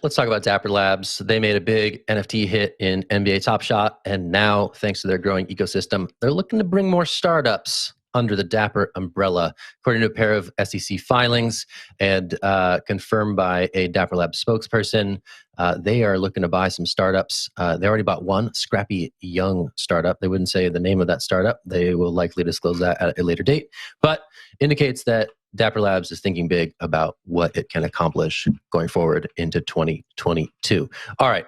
Let's talk about Dapper Labs. They made a big NFT hit in NBA Top Shot, and now, thanks to their growing ecosystem, they're looking to bring more startups under the Dapper umbrella. According to a pair of SEC filings and confirmed by a Dapper Labs spokesperson, they are looking to buy some startups. They already bought one, Scrappy Young startup. They wouldn't say the name of that startup. They will likely disclose that at a later date, but indicates that Dapper Labs is thinking big about what it can accomplish going forward into 2022. All right.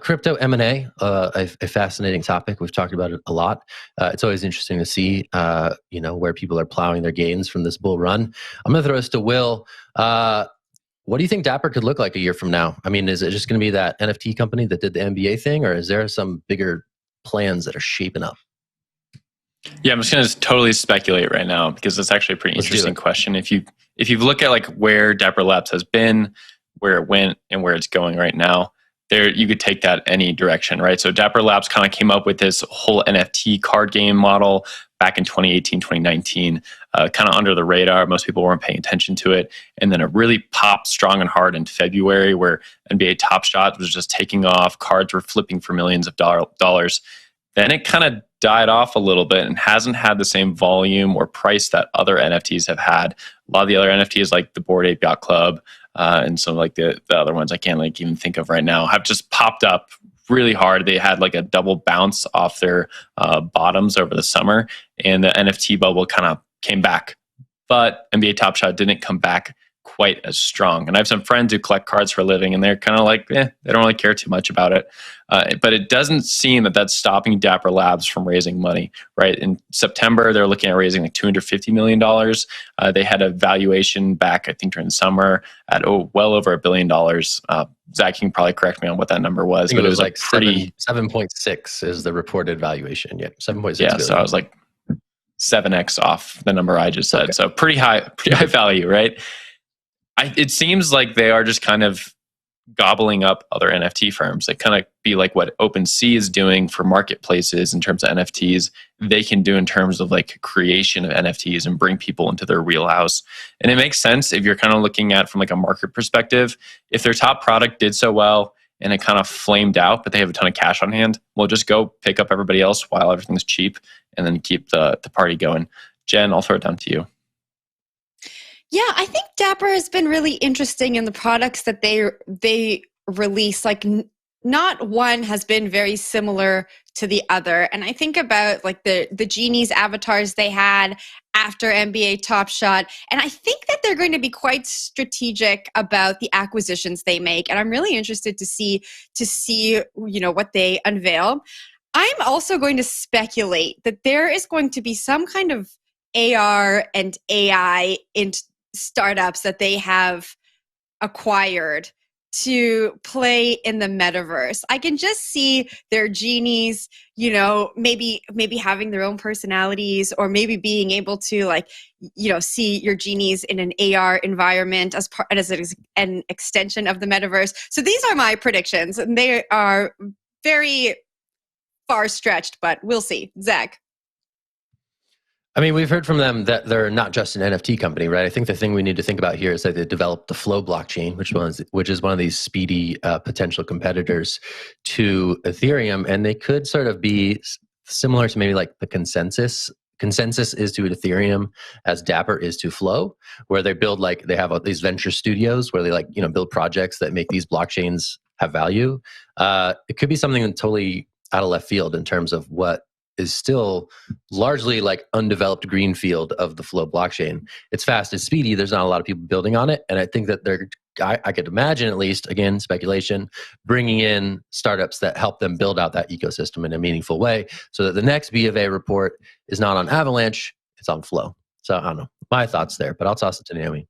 Crypto M&A, a fascinating topic. We've talked about it a lot. It's always interesting to see, where people are plowing their gains from this bull run. I'm going to throw this to Will. What do you think Dapper could look like a year from now? I mean, is it just going to be that NFT company that did the NBA thing, or is there some bigger plans that are shaping up? Yeah, I'm just going to totally speculate right now because it's actually a pretty interesting question. If you look at like where Dapper Labs has been, where it went, and where it's going right now, there you could take that any direction, right? So Dapper Labs kind of came up with this whole NFT card game model back in 2018, 2019, kind of under the radar. Most people weren't paying attention to it. And then it really popped strong and hard in February where NBA Top Shot was just taking off. Cards were flipping for millions of dollars. Then it kind of died off a little bit and hasn't had the same volume or price that other NFTs have had. A lot of the other NFTs like the Bored Ape Yacht Club and some like the other ones I can't like even think of right now have just popped up really hard. They had like a double bounce off their bottoms over the summer, and the NFT bubble kind of came back. But NBA Top Shot didn't come back quite as strong. And I have some friends who collect cards for a living, and they're kind of like, they don't really care too much about it. But it doesn't seem that that's stopping Dapper Labs from raising money, right? In September, they're looking at raising like $250 million. They had a valuation back, I think, during the summer at well over $1 billion. Zach, you can probably correct me on what that number was, but it was like 7.6 is the reported valuation. Yeah, 7.6. Yeah, so I was like 7x off the number I just said. Okay. So pretty high value, right? It seems like they are just kind of gobbling up other NFT firms. They kind of be like what OpenSea is doing for marketplaces in terms of NFTs. They can do in terms of like creation of NFTs and bring people into their wheelhouse. And it makes sense if you're kind of looking at from like a market perspective. If their top product did so well and it kind of flamed out, but they have a ton of cash on hand, well, just go pick up everybody else while everything's cheap and then keep the party going. Jen, I'll throw it down to you. Yeah, I think Dapper has been really interesting in the products that they release. Like, not one has been very similar to the other. And I think about like the Genies avatars they had after NBA Top Shot. And I think that they're going to be quite strategic about the acquisitions they make. And I'm really interested to see what they unveil. I'm also going to speculate that there is going to be some kind of AR and AI in startups that they have acquired to play in the metaverse. I can just see their genies, maybe having their own personalities, or maybe being able to see your genies in an AR environment as an extension of the metaverse. So these are my predictions, and they are very far stretched, but we'll see. Zach. I mean, we've heard from them that they're not just an NFT company, right? I think the thing we need to think about here is that they developed the Flow blockchain, which is one of these speedy potential competitors to Ethereum, and they could sort of be similar to maybe like the consensus. Consensus is to Ethereum as Dapper is to Flow, where they build they have these venture studios where they build projects that make these blockchains have value. It could be something totally out of left field in terms of what is still largely like undeveloped greenfield of the Flow blockchain. It's fast, it's speedy. There's not a lot of people building on it. And I think that I could imagine, at least, again, speculation, bringing in startups that help them build out that ecosystem in a meaningful way so that the next B of A report is not on Avalanche, it's on Flow. So I don't know. My thoughts there, but I'll toss it to Naomi.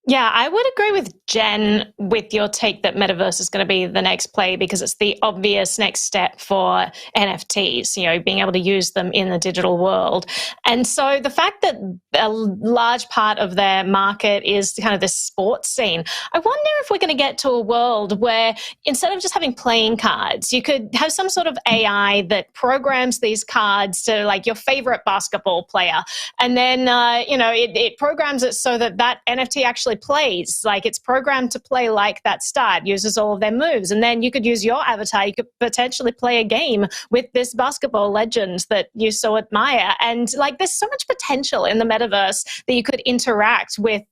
Yeah, I would agree with Jen with your take that metaverse is going to be the next play because it's the obvious next step for NFTs, being able to use them in the digital world. And so the fact that a large part of their market is kind of the sports scene, I wonder if we're going to get to a world where instead of just having playing cards, you could have some sort of AI that programs these cards to like your favorite basketball player. And then, it programs it so that NFT actually actually plays. Like, it's programmed to play like that stud, uses all of their moves. And then you could use your avatar. You could potentially play a game with this basketball legend that you so admire. And like, there's so much potential in the metaverse that you could interact with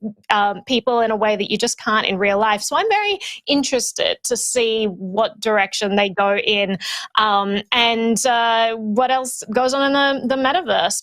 people in a way that you just can't in real life. So I'm very interested to see what direction they go in, and what else goes on in the metaverse.